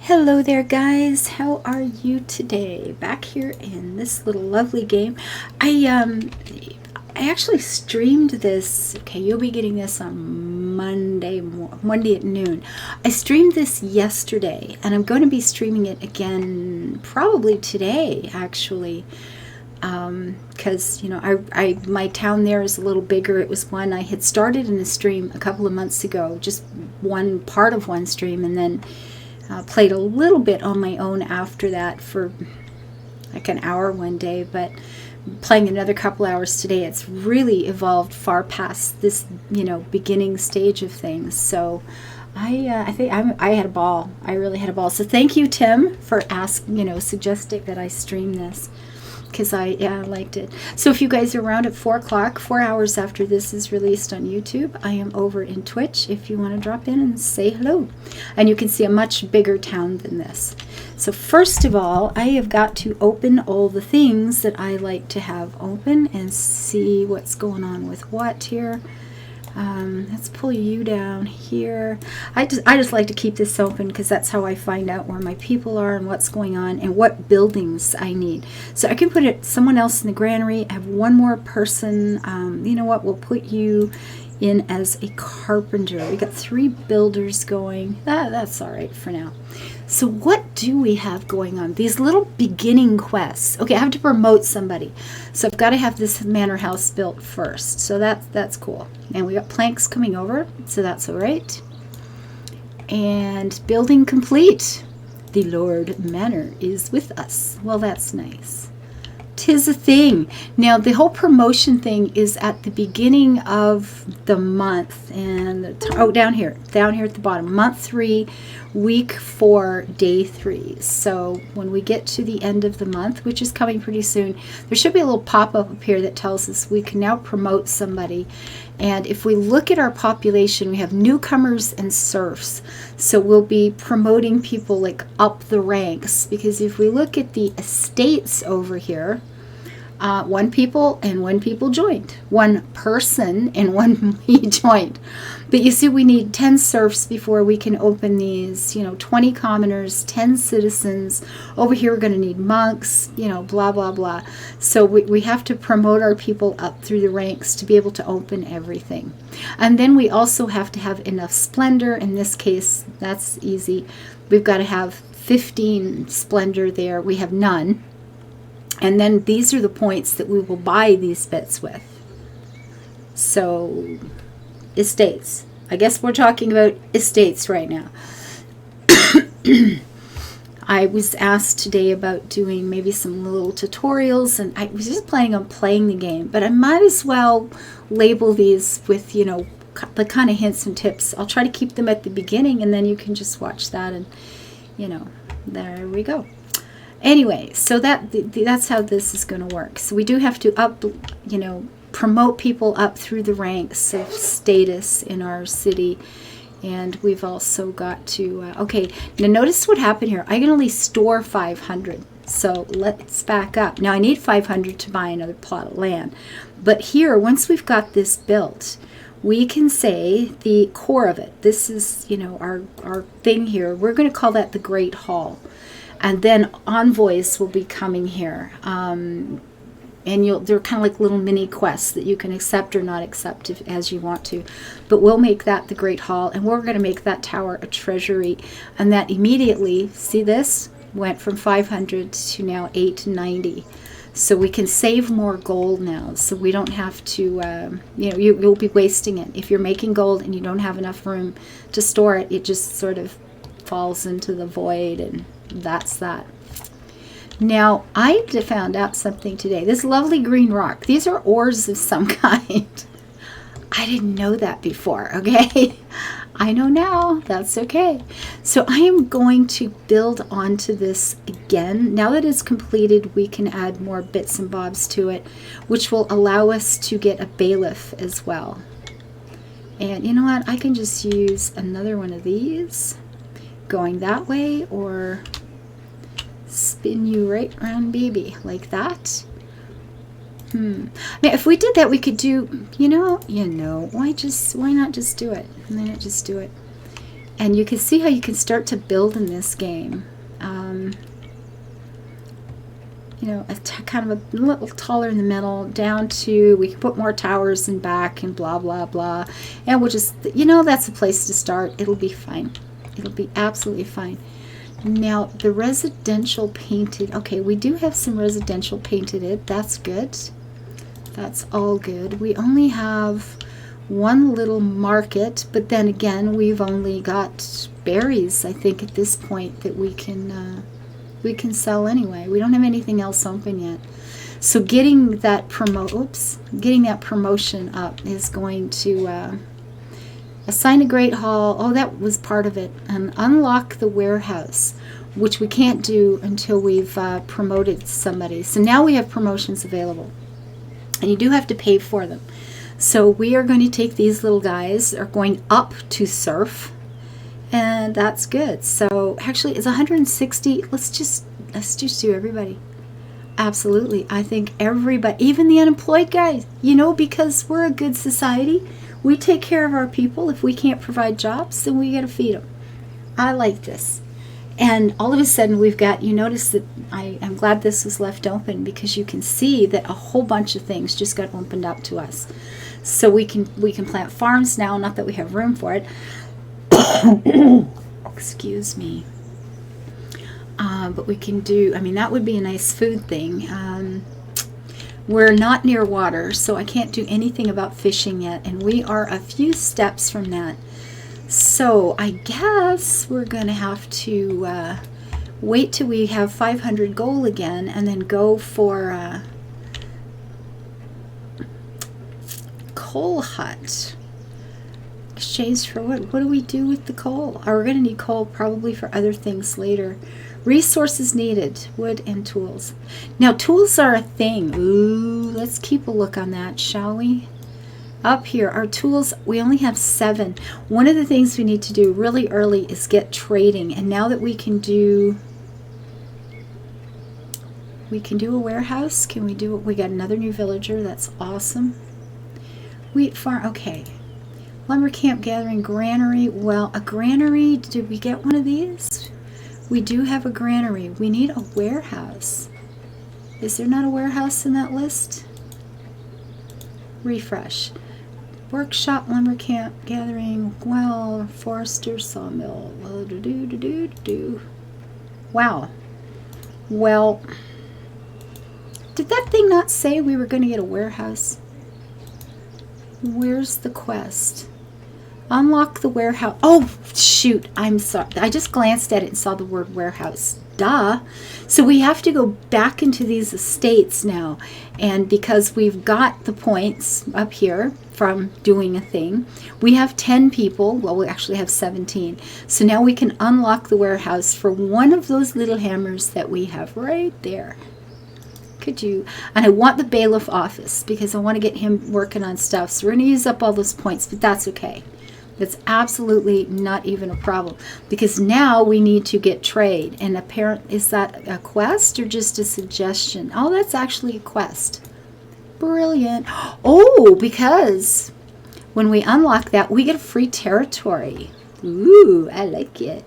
Hello there, guys. How are you today? Back here in this little lovely game. I actually streamed this. Okay, you'll be getting this on Monday at noon. I streamed this yesterday, and I'm going to be streaming it again probably today, actually. Because my town there is a little bigger. It was one I had started in a stream a couple of months ago, just one part of one stream, and then played a little bit on my own after that for like an hour one day, but playing another couple hours today. It's really evolved far past this, beginning stage of things. So I think I had a ball. I really had a ball. So thank you, Tim, for suggesting that I stream this, because I liked it. So if you guys are around at 4 o'clock, 4 hours after this is released on YouTube, I am over in Twitch if you want to drop in and say hello. And you can see a much bigger town than this. So first of all, I have got to open all the things that I like to have open and see what's going on with what here. Let's pull you down here. I just like to keep this open because that's how I find out where my people are and what's going on and what buildings I need. So I can put someone else in the granary. I have one more person. You know what? We'll put you in as a carpenter. We got 3 builders going. That's all right for now. So what do we have going on? These little beginning quests. Okay, I have to promote somebody. So I've got to have this manor house built first. So that's cool. And we got planks coming over, so that's all right. And building complete. The Lord Manor is with us. Well, that's nice. 'Tis a thing. Now, the whole promotion thing is at the beginning of the month. And, down here at the bottom. Month 3, week 4, day 3. So when we get to the end of the month, which is coming pretty soon, there should be a little pop-up up here that tells us we can now promote somebody. And if we look at our population, we have newcomers and serfs. So we'll be promoting people like up the ranks. Because if we look at the estates over here, 1 people and 1 people joined. 1 person and 1 me joined. But you see, we need 10 serfs before we can open these, 20 commoners, 10 citizens. Over here, we're going to need monks, blah, blah, blah. So we have to promote our people up through the ranks to be able to open everything. And then we also have to have enough splendor. In this case, that's easy. We've got to have 15 splendor there. We have none. And then these are the points that we will buy these bits with. So, estates. I guess we're talking about estates right now. I was asked today about doing maybe some little tutorials, and I was just planning on playing the game, but I might as well label these with, the kind of hints and tips. I'll try to keep them at the beginning, and then you can just watch that, and, there we go. Anyway, so that's how this is going to work. So we do have to promote people up through the ranks of status in our city. And we've also got to, okay, now notice what happened here. I can only store 500. So let's back up. Now I need 500 to buy another plot of land. But here, once we've got this built, we can say the core of it. This is, our thing here. We're going to call that the Great Hall. And then envoys will be coming here. And they're kind of like little mini quests that you can accept or not accept as you want to. But we'll make that the Great Hall. And we're going to make that tower a treasury. And that immediately, see this? Went from 500 to now 890. So we can save more gold now. So we don't have to, you'll be wasting it. If you're making gold and you don't have enough room to store it, it just sort of falls into the void, and that's that. Now, I found out something today. This lovely green rock. These are ores of some kind. I didn't know that before, okay? I know now. That's okay. So I am going to build onto this again. Now that it's completed, we can add more bits and bobs to it, which will allow us to get a bailiff as well. And you know what? I can just use another one of these going that way, or spin you right around, baby, like that. Now, if we did that, we could do, why not just do it? And then just do it. And you can see how you can start to build in this game. You know, kind of a little taller in the middle, down to, we can put more towers in back and blah, blah, blah. And we'll just, you know, that's a place to start. It'll be fine. It'll be absolutely fine. Now, the residential painted, okay, we do have some residential painted in. That's good. That's all good. We only have one little market, but then again, we've only got berries, I think, at this point that we can sell anyway. We don't have anything else open yet. So getting that promotion up is going to assign a great hall. Oh, that was part of it. And unlock the warehouse, which we can't do until we've promoted somebody. So now we have promotions available, and you do have to pay for them. So we are going to take these little guys, are going up to surf, and that's good. So actually, it's 160. Let's just do everybody. Absolutely, I think everybody, even the unemployed guys. You know, because we're a good society. We take care of our people. If we can't provide jobs, then we got to feed them. I like this. And all of a sudden we've got, you notice that I'm glad this was left open, because you can see that a whole bunch of things just got opened up to us. So we can plant farms now, not that we have room for it. Excuse me. But we can do, I mean, that would be a nice food thing. We're not near water, so I can't do anything about fishing yet, and we are a few steps from that. So I guess we're going to have to wait till we have 500 gold again, and then go for coal hut. Exchange for what? What do we do with the coal? Oh, we're going to need coal probably for other things later. Resources needed, wood and tools. Now, tools are a thing. Ooh, let's keep a look on that, shall we? Up here, our tools, we only have 7. One of the things we need to do really early is get trading. And now that we can do a warehouse, can we do it? We got another new villager. That's awesome. Wheat farm, okay. Lumber camp, gathering, granary. Well, a granary, did we get one of these? We do have a granary. We need a warehouse. Is there not a warehouse in that list? Refresh. Workshop, lumber camp, gathering, well, forester, sawmill. Wow. Well, did that thing not say we were going to get a warehouse? Where's the quest? Unlock the warehouse. Oh, shoot. I'm sorry. I just glanced at it and saw the word warehouse. Duh. So we have to go back into these estates now. And because we've got the points up here from doing a thing, we have 10 people. Well, we actually have 17. So now we can unlock the warehouse for one of those little hammers that we have right there. Could you? And I want the bailiff office because I want to get him working on stuff. So we're going to use up all those points, but that's okay. That's absolutely not even a problem, because now we need to get trade. And apparently, is that a quest or just a suggestion? Oh, that's actually a quest. Brilliant. Oh, because when we unlock that, we get a free territory. Ooh, I like it.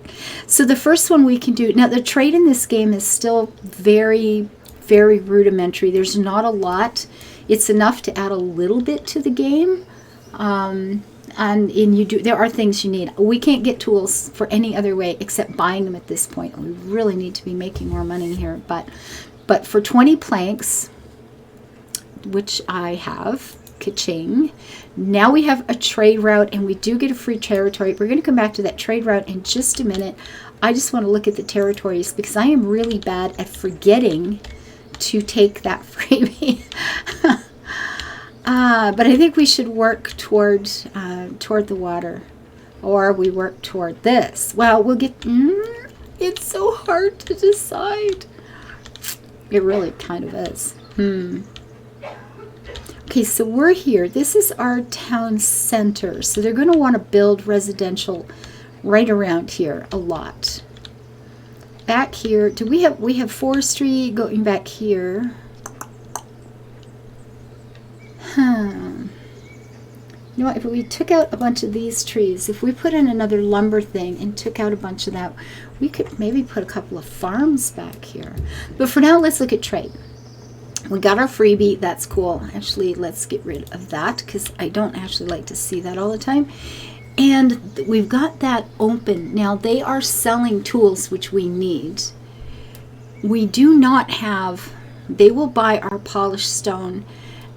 So the first one we can do, now the trade in this game is still very, very rudimentary. There's not a lot. It's enough to add a little bit to the game. And you do, there are things you need. We can't get tools for any other way except buying them at this point. We really need to be making more money here. But for 20 planks, which I have, ka-ching, now we have a trade route, and we do get a free territory. We're going to come back to that trade route in just a minute. I just want to look at the territories because I am really bad at forgetting to take that freebie. But I think we should work toward the water, or we work toward this. Well, we'll get. It's so hard to decide. It really kind of is. Okay, so we're here. This is our town center. So they're going to want to build residential right around here a lot. Back here, we have forestry going back here. You know what, if we took out a bunch of these trees, if we put in another lumber thing and took out a bunch of that, we could maybe put a couple of farms back here. But for now, let's look at trade. We got our freebie. That's cool. Actually, let's get rid of that because I don't actually like to see that all the time. And we've got that open. Now, they are selling tools, which we need. We do not have, they will buy our polished stone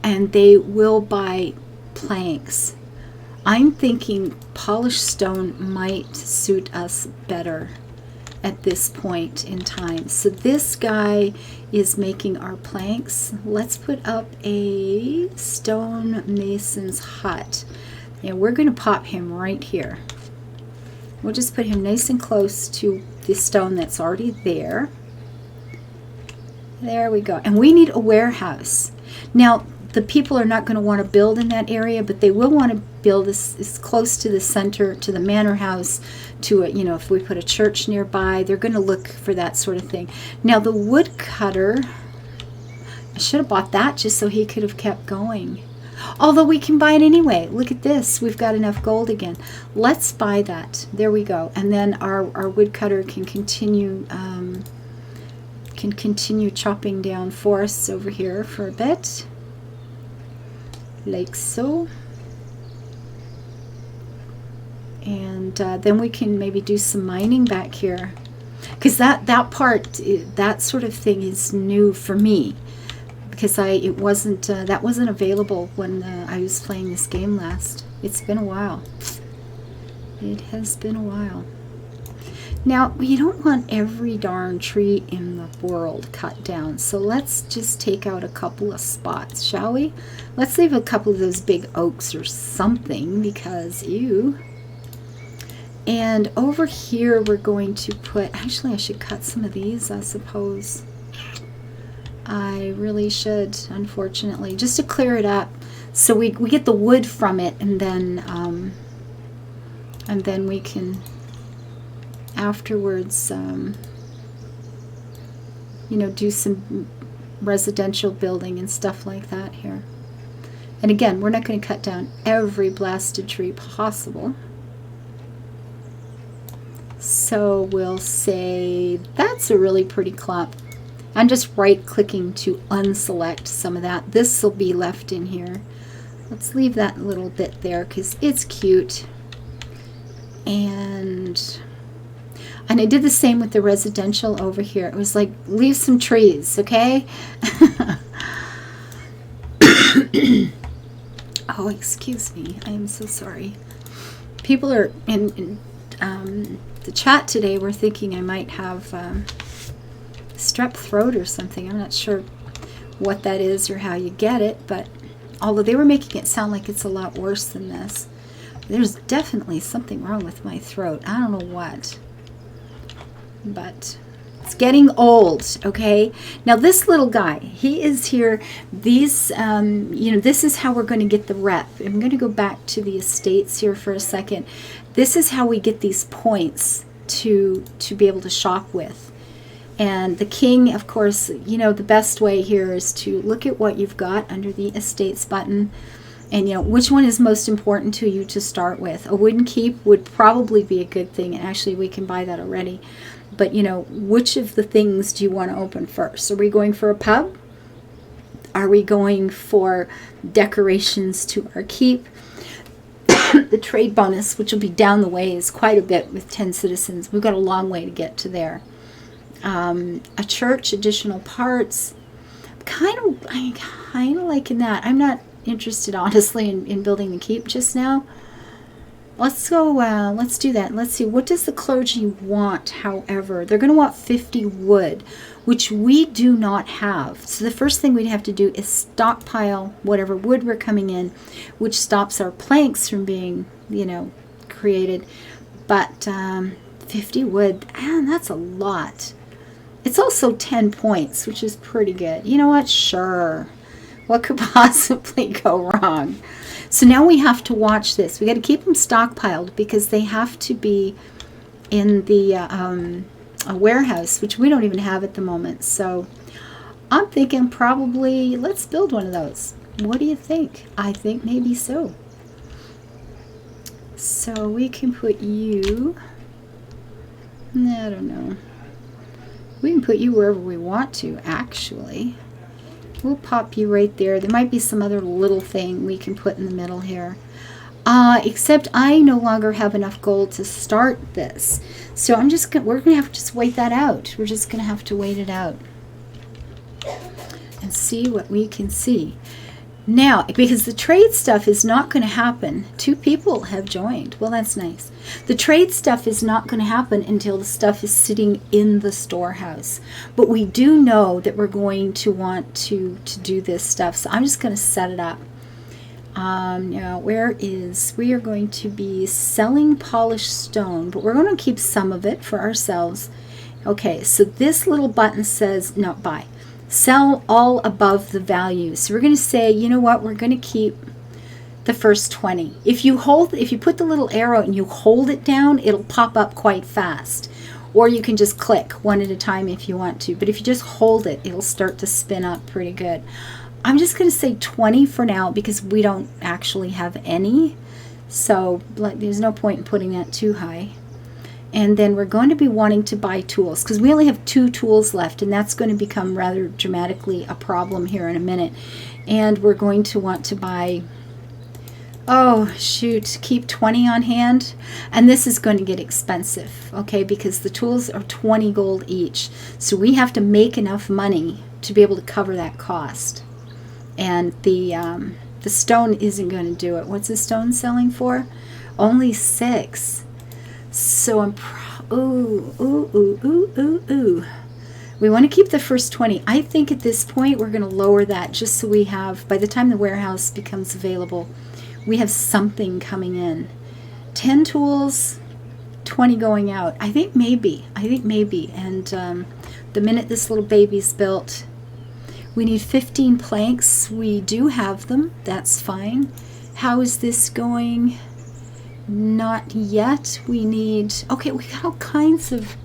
and they will buy planks. I'm thinking polished stone might suit us better at this point in time. So this guy is making our planks. Let's put up a stone mason's hut. And we're going to pop him right here. We'll just put him nice and close to the stone that's already there. There we go. And we need a warehouse. Now, the people are not going to want to build in that area, but they will want to build as close to the center, to the manor house, to a, you know, if we put a church nearby, they're going to look for that sort of thing. Now, the woodcutter, I should have bought that just so he could have kept going. Although we can buy it anyway. Look at this. We've got enough gold again. Let's buy that. There we go. And then our woodcutter can continue chopping down forests over here for a bit. Like so. And then we can maybe do some mining back here. Because that part, that sort of thing is new for me. Because it wasn't that wasn't available when I was playing this game last. It's been a while. It has been a while. Now, you don't want every darn tree in the world cut down, so let's just take out a couple of spots, shall we? Let's leave a couple of those big oaks or something, because ew. And over here we're going to put, actually I should cut some of these, I suppose. I really should, unfortunately, just to clear it up, so we get the wood from it, and then we can afterwards, you know, do some residential building and stuff like that here. And again, we're not going to cut down every blasted tree possible. So we'll say that's a really pretty clump. I'm just right-clicking to unselect some of that. This will be left in here. Let's leave that little bit there because it's cute. And I did the same with the residential over here. It was like, leave some trees, okay? Oh, excuse me. I am so sorry. People are in the chat today were thinking I might have strep throat or something. I'm not sure what that is or how you get it, but although they were making it sound like it's a lot worse than this, there's definitely something wrong with my throat. I don't know what. But it's getting old, okay? Now this little guy, he is here. These, you know, this is how we're going to get the rep. I'm going to go back to the estates here for a second. This is how we get these points to be able to shop with. And the king, of course, you know, the best way here is to look at what you've got under the estates button. And, you know, which one is most important to you to start with. A wooden keep would probably be a good thing. And actually, we can buy that already. But, you know, which of the things do you want to open first? Are we going for a pub? Are we going for decorations to our keep? The trade bonus, which will be down the way, is quite a bit with 10 citizens. We've got a long way to get to there. A church, additional parts. I'm kind of liking that. I'm not interested, honestly, in building the keep just now. Let's go, let's do that. Let's see, what does the clergy want, however? They're going to want 50 wood, which we do not have. So the first thing we'd have to do is stockpile whatever wood we're coming in, which stops our planks from being, you know, created. But 50 wood, man, that's a lot. It's also 10 points, which is pretty good. You know what? Sure. What could possibly go wrong? So now we have to watch this. We got to keep them stockpiled because they have to be in the a warehouse, which we don't even have at the moment. So I'm thinking probably let's build one of those. What do you think? I think maybe so. So we can put you, I don't know. We can put you wherever we want to, actually. We'll pop you right there. There might be some other little thing we can put in the middle here. Except I no longer have enough gold to start this. So I'm just gonna, we're going to have to just wait that out. We're just going to have to wait it out and see what we can see. Now, because the trade stuff is not going to happen. 2 people have joined. Well, that's nice. The trade stuff is not going to happen until the stuff is sitting in the storehouse. But we do know that we're going to want to do this stuff. So I'm just going to set it up. Now, we are going to be selling polished stone, but we're going to keep some of it for ourselves. Okay, so this little button says, no, buy. Sell all above the value. So we're going to say, you know what, we're going to keep the first 20. If you put the little arrow and you hold it down, it'll pop up quite fast. Or you can just click one at a time if you want to. But if you just hold it, it'll start to spin up pretty good. I'm just going to say 20 for now because we don't actually have any. So there's no point in putting that too high. And then we're going to be wanting to buy tools because we only have 2 tools left, and that's going to become rather dramatically a problem here in a minute. And we're going to want to buy, oh shoot, keep 20 on hand. And this is going to get expensive, okay, because the tools are 20 gold each. So we have to make enough money to be able to cover that cost. And the stone isn't going to do it. What's the stone selling for? Only 6. So I'm we want to keep the first 20. I think at this point we're going to lower that just so we have, by the time the warehouse becomes available, we have something coming in. 10 tools, 20 going out. I think maybe. And the minute this little baby's built, we need 15 planks. We do have them. That's fine. How is this going? Not yet. We need, okay, we got all kinds of,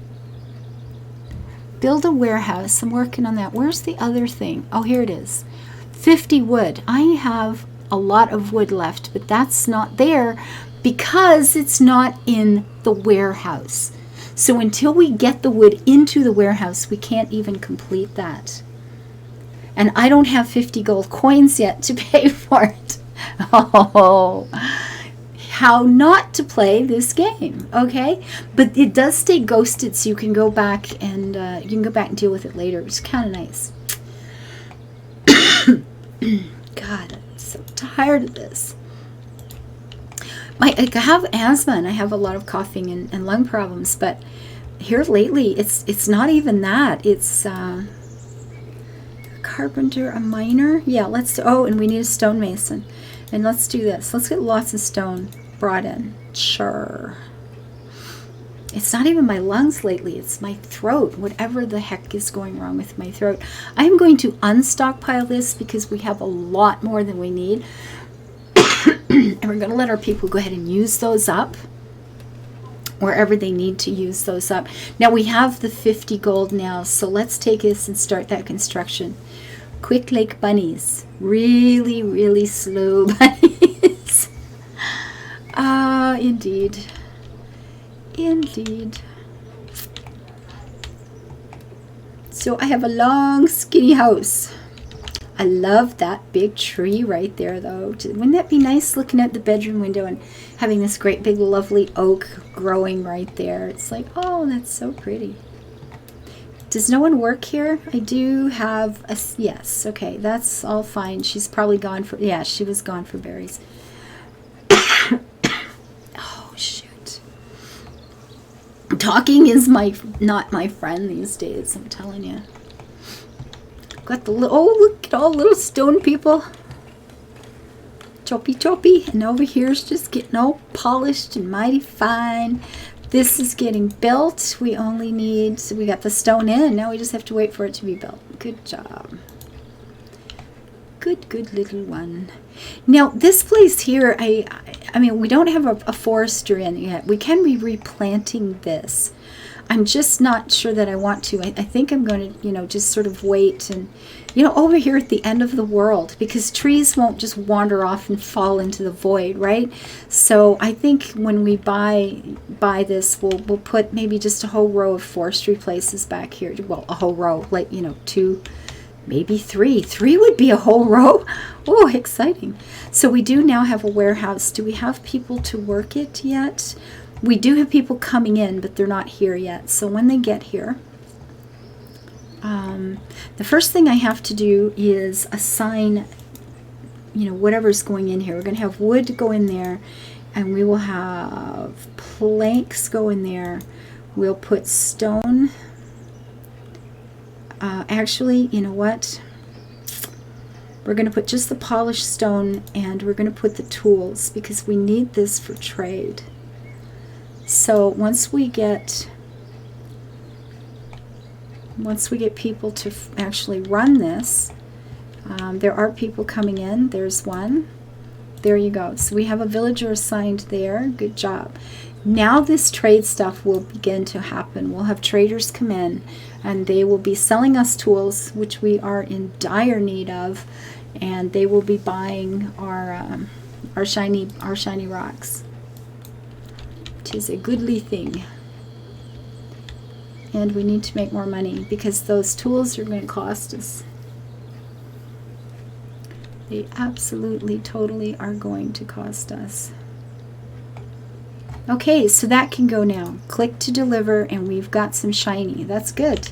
build a warehouse. I'm working on that. Where's the other thing? Oh, here it is. 50 wood. I have a lot of wood left, but that's not there because it's not in the warehouse. So until we get the wood into the warehouse, we can't even complete that. And I don't have 50 gold coins yet to pay for it. Oh, how not to play this game, okay? But it does stay ghosted, so you can go back and deal with it later. It's kind of nice. God, I'm so tired of this. I have asthma and I have a lot of coughing and lung problems, but here lately it's not even that. It's carpenter, a miner. Yeah, and we need a stonemason. And let's do this. Let's get lots of stone brought in. Sure. It's not even my lungs lately. It's my throat. Whatever the heck is going wrong with my throat. I'm going to unstockpile this because we have a lot more than we need. And we're going to let our people go ahead and use those up wherever they need to use those up. Now we have the 50 gold now, so let's take this and start that construction. Quick like bunnies. Really, really slow bunnies. Indeed. Indeed. So I have a long, skinny house. I love that big tree right there, though. Wouldn't that be nice looking at the bedroom window and having this great big lovely oak growing right there? It's like, oh, that's so pretty. Does no one work here? I do have a, yes, okay, that's all fine. She's probably gone for, yeah, she was gone for berries. Oh, shoot. Talking is not my friend these days, I'm telling you. Got the little, oh, look at all little stone people. Choppy choppy. And over here is just getting all polished and mighty fine. This is getting built. We only need, so we got the stone in. Now we just have to wait for it to be built. Good job. Good little one. Now this place here, I mean, we don't have a forester in yet. We can be replanting this. I'm just not sure that I want to. I think I'm going to, just sort of wait and, over here at the end of the world, because trees won't just wander off and fall into the void, right? So I think when we buy this, we'll put maybe just a whole row of forestry places back here. Well, a whole row, like, 2, maybe 3. 3 would be a whole row. Oh, exciting. So we do now have a warehouse. Do we have people to work it yet? We do have people coming in, but they're not here yet. So when they get here, the first thing I have to do is assign, whatever's going in here. We're going to have wood go in there, and we will have planks go in there. We'll put stone. Actually, you know what? We're going to put just the polished stone, and we're going to put the tools, because we need this for trade. So once we get people to actually run this, there are people coming in. There's one. There you go. So we have a villager assigned there. Good job. Now this trade stuff will begin to happen. We'll have traders come in, and they will be selling us tools, which we are in dire need of, and they will be buying our shiny rocks. It is a goodly thing. And we need to make more money, because those tools are going to cost us. They absolutely, totally are going to cost us. Okay, so that can go now. Click to deliver, and we've got some shiny. That's good.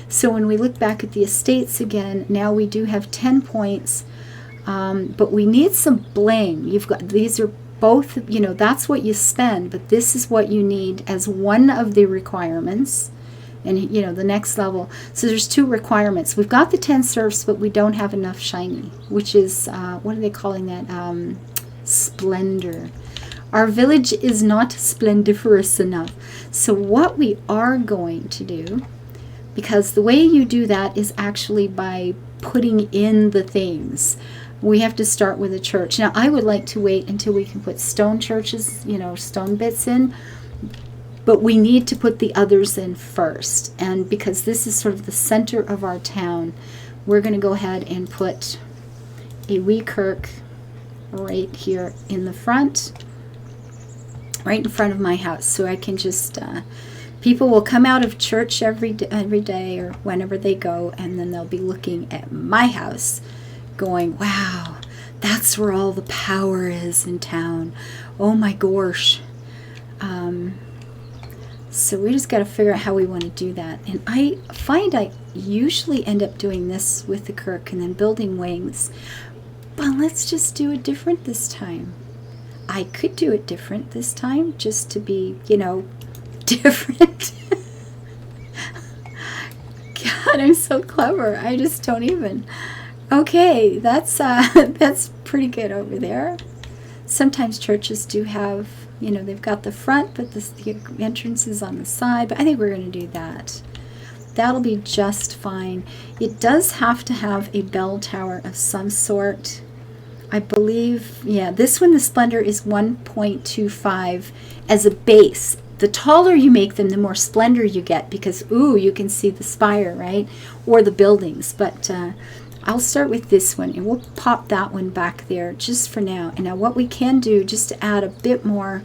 So when we look back at the estates again, now we do have 10 points, but we need some bling. These are both, that's what you spend, but this is what you need as one of the requirements. And, the next level. So there's 2 requirements. We've got the 10 serfs, but we don't have enough shiny, which is, what are they calling that? Splendor. Our village is not splendiferous enough. So what we are going to do, because the way you do that is actually by putting in the things. We have to start with a church. Now, I would like to wait until we can put stone churches, stone bits in. But we need to put the others in first. And because this is sort of the center of our town, we're going to go ahead and put a wee kirk right here in the front, right in front of my house. So I can just, people will come out of church every day or whenever they go, and then they'll be looking at my house going, wow, that's where all the power is in town. Oh my gosh. So we just got to figure out how we want to do that. And I find I usually end up doing this with the kirk and then building wings. But let's just do it different this time. I could do it different this time just to be, different. God, I'm so clever. I just don't even. Okay, that's pretty good over there. Sometimes churches do have, they've got the front, but the entrance is on the side. But I think we're going to do that. That'll be just fine. It does have to have a bell tower of some sort. I believe, yeah, this one, the Splendor, is 1.25 as a base. The taller you make them, the more splendor you get, because, ooh, you can see the spire, right? Or the buildings. But I'll start with this one, and we'll pop that one back there just for now. And now what we can do, just to add a bit more,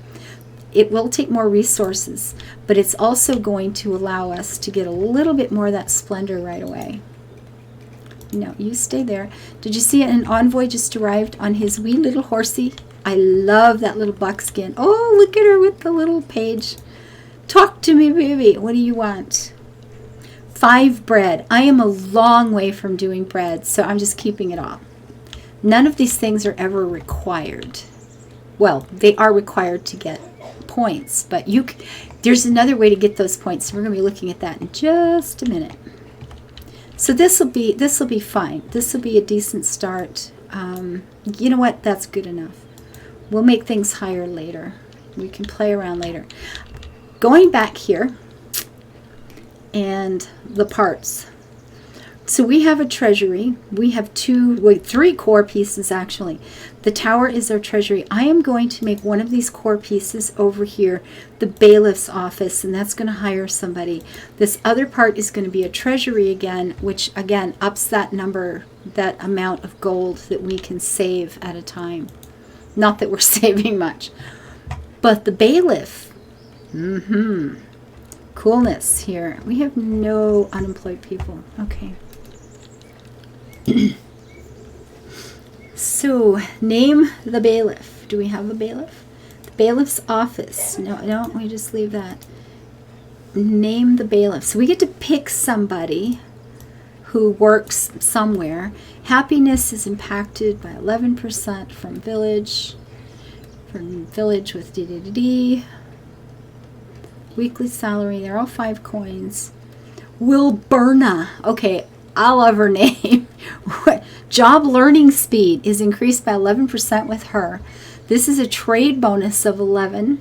it will take more resources, but it's also going to allow us to get a little bit more of that splendor right away. No, you stay there. Did you see an envoy just arrived on his wee little horsey? I love that little buckskin. Oh, look at her with the little page. Talk to me, baby. What do you want? 5 bread. I am a long way from doing bread, so I'm just keeping it all. None of these things are ever required. Well, they are required to get points, but there's another way to get those points. So we're going to be looking at that in just a minute. So this will be fine. This will be a decent start. You know what? That's good enough. We'll make things higher later. We can play around later. Going back here, and the parts. So we have a treasury. We have three core pieces actually. The tower is our treasury. I am going to make one of these core pieces over here the bailiff's office, and that's going to hire somebody. This other part is going to be a treasury again, which again ups that number, that amount of gold that we can save at a time. Not that we're saving much. But the bailiff, coolness here. We have no unemployed people. Okay. So, name the bailiff. Do we have a bailiff? The bailiff's office. No, we just leave that. Name the bailiff. So we get to pick somebody who works somewhere. Happiness is impacted by 11% from village. From village with D. Weekly salary. They're all 5 coins. Wilburna. Okay, I love her name. Job learning speed is increased by 11% with her. This is a trade bonus of 11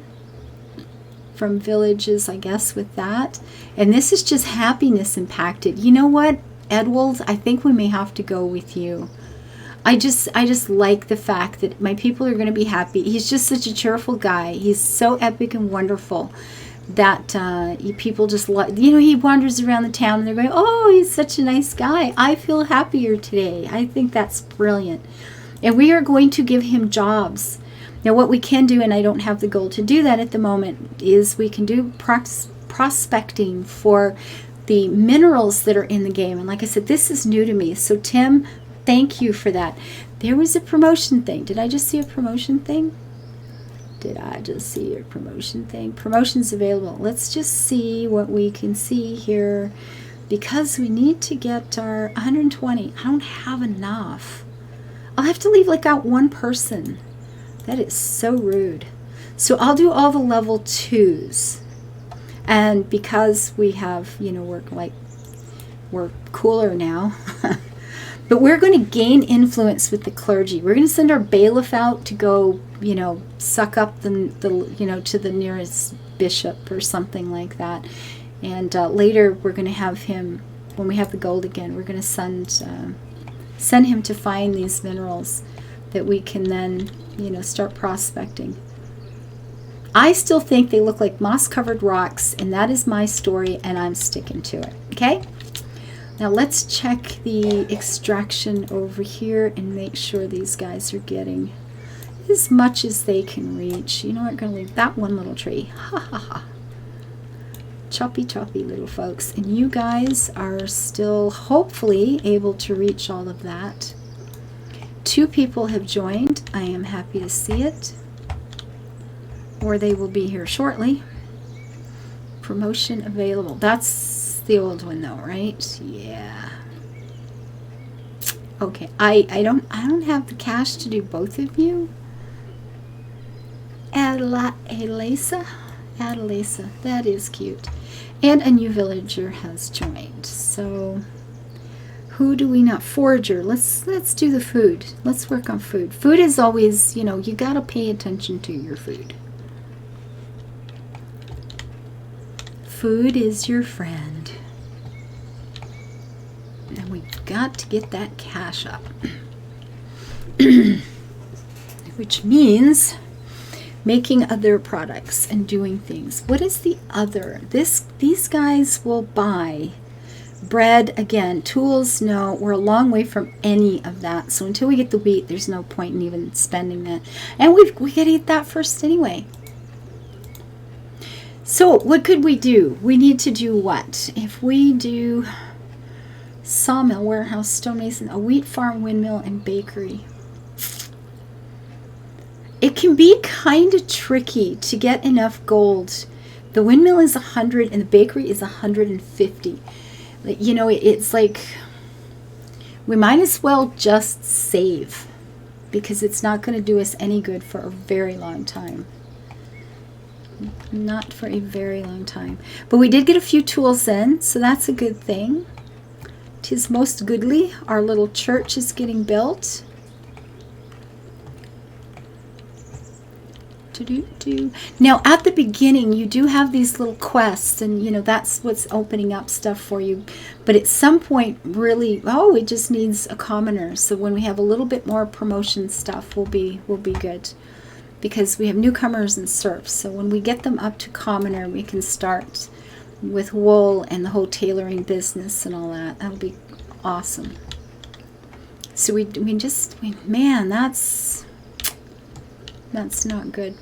from villages, I guess, with that. And this is just happiness impacted. You know what, Edwald? I think we may have to go with you. I just like the fact that my people are going to be happy. He's just such a cheerful guy. He's so epic and wonderful that people just love. You know, he wanders around the town and they're going, oh, he's such a nice guy. I feel happier today. I think that's brilliant. And we are going to give him jobs. Now, what we can do, and I don't have the gold to do that at the moment, is we can do prospecting for the minerals that are in the game. And like I said, this is new to me. So, Tim, thank you for that. There was a promotion thing. Did I just see a promotion thing? Did I just see a promotion thing? Promotions available. Let's just see what we can see here, because we need to get our 120. I don't have enough. I'll have to leave like out one person. That is so rude. So I'll do all the level 2s. And because we have, you know, we're cooler now. But we're going to gain influence with the clergy. We're going to send our bailiff out to go, you know, suck up the to the nearest bishop or something like that. And later we're going to have him, when we have the gold again, we're going to send him to find these minerals that we can then, you know, start prospecting. I still think they look like moss-covered rocks, and that is my story, and I'm sticking to it. Okay? Now let's check the extraction over here and make sure these guys are getting as much as they can reach. You know what, I'm going to leave that one little tree. Ha ha ha. Choppy choppy little folks. And you guys are still hopefully able to reach all of that. 2 people have joined. I am happy to see it. Or they will be here shortly. Promotion available. That's the old one though, right? Yeah. Okay, I don't have the cash to do both of you. Adelisa, that is cute. And a new villager has joined. So who do we not? Forager. Let's do the food. Let's work on food. Food is always, you know, you gotta pay attention to your food. Food is your friend. And we've got to get that cash up. Which means making other products and doing things. What is the other? These guys will buy bread again. Tools, no. We're a long way from any of that. So until we get the wheat, there's no point in even spending that. And we got to eat that first anyway. So what could we do? We need to do what? If we do sawmill, warehouse, stonemason, a wheat farm, windmill, and bakery. It can be kind of tricky to get enough gold. The windmill is 100 and the bakery is 150. You know, it's like we might as well just save, because it's not going to do us any good for a very long time. Not for a very long time. But we did get a few tools in, so that's a good thing. 'Tis most goodly. Our little church is getting built. Now, at the beginning, you do have these little quests, and that's what's opening up stuff for you. But at some point, really, it just needs a commoner. So when we have a little bit more promotion stuff, we'll be good, because we have newcomers and serfs. So when we get them up to commoner, we can start with wool and the whole tailoring business and all that. That'll be awesome. So man, that's not good.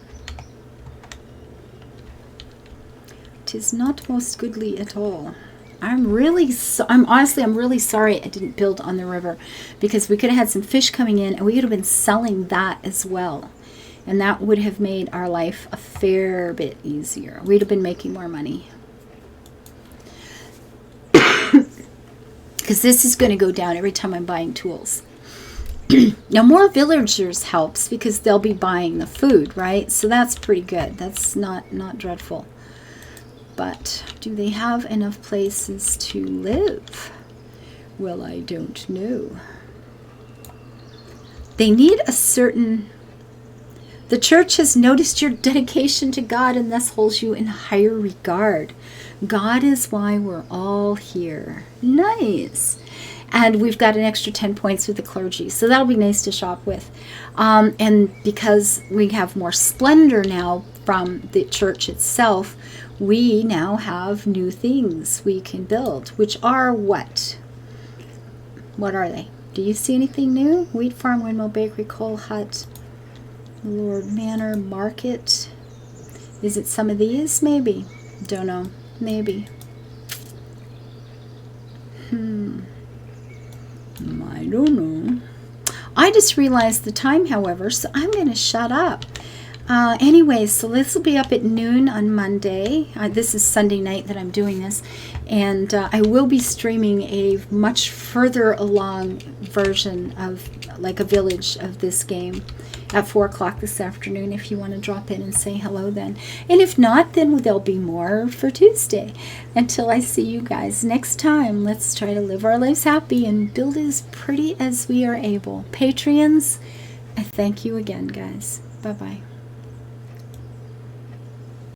'Tis not most goodly at all. I'm really sorry I didn't build on the river, because we could have had some fish coming in and we could have been selling that as well. And that would have made our life a fair bit easier. We'd have been making more money. Because this is going to go down every time I'm buying tools. Now, more villagers helps, because they'll be buying the food, right? So that's pretty good. That's not dreadful. But do they have enough places to live? Well, I don't know. They need a certain... The church has noticed your dedication to God and thus holds you in higher regard. God is why we're all here. Nice. And we've got an extra 10 points with the clergy. So that'll be nice to shop with. And because we have more splendor now from the church itself, we now have new things we can build, which are what? What are they? Do you see anything new? Wheat farm, windmill, bakery, coal hut, Lord Manor, market. Is it some of these? Maybe. Don't know. Maybe. I don't know. I just realized the time, however, so I'm going to shut up. Anyway, so this will be up at noon on Monday. This is Sunday night that I'm doing this. And I will be streaming a much further along version of like a village of this game at 4 o'clock this afternoon, if you want to drop in and say hello then. And if not, then there'll be more for Tuesday. Until I see you guys next time, let's try to live our lives happy and build as pretty as we are able. Patreons, I thank you again, guys. Bye-bye.